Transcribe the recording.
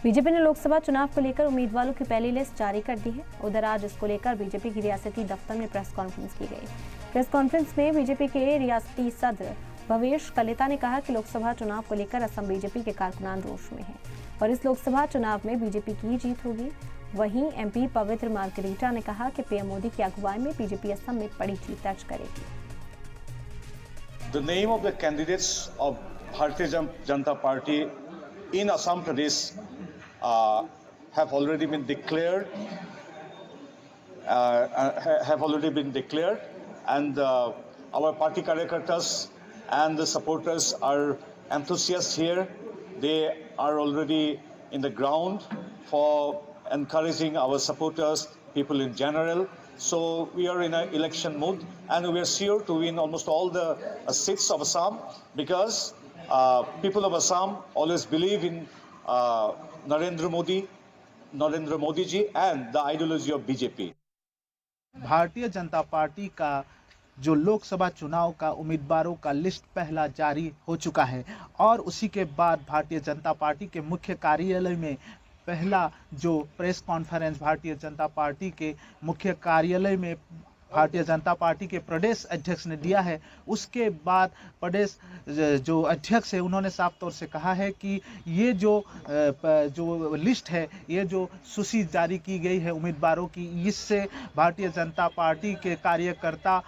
BJP ने लोकसभा चुनाव को लेकर उम्मीदवारों की पहली लिस्ट जारी कर दी है। उधर आज इसको लेकर बीजेपी की रियासती दफ्तर में प्रेस कॉन्फ्रेंस की गई। प्रेस कॉन्फ्रेंस में बीजेपी के रियासती सदर भवेश कलिता ने कहा कि लोकसभा चुनाव को लेकर असम बीजेपी के कारकुनान रोष में हैं और इस लोकसभा चुनाव में बीजेपी की जीत होगी। वहीं एमपी पवित्र मार्गरीटा ने कहा कि पीएम मोदी की अगुवाई में बीजेपी असम में बड़ी जीत दर्ज करेगी। The name of the candidates of Bharatiya Janata Party in Assam Pradesh have already been declared. And our party karyakartas and the supporters are enthusiasts here. They are already in the ground for encouraging our supporters, people in general. So we are in an election mood, and we are sure to win almost all the seats of Assam, because people of Assam always believe in Narendra Modi ji and the ideology of BJP. Bharatiya Janata party का जो लोकसभा चुनाव का उम्मीदवारों का list पहला जारी हो चुका है और उसी के बाद भारतीय जनता पार्टी के मुख्य कार्यालय में पहला जो press conference Bharatiya Janata party के मुख्य कार्यालय में भारतीय जनता पार्टी के प्रदेश अध्यक्ष ने दिया है। उसके बाद प्रदेश जो अध्यक्ष है उन्होंने साफ तौर से कहा है कि ये जो लिस्ट है, ये जो सूची जारी की गई है उम्मीदवारों की, इससे भारतीय जनता पार्टी के कार्यकर्ता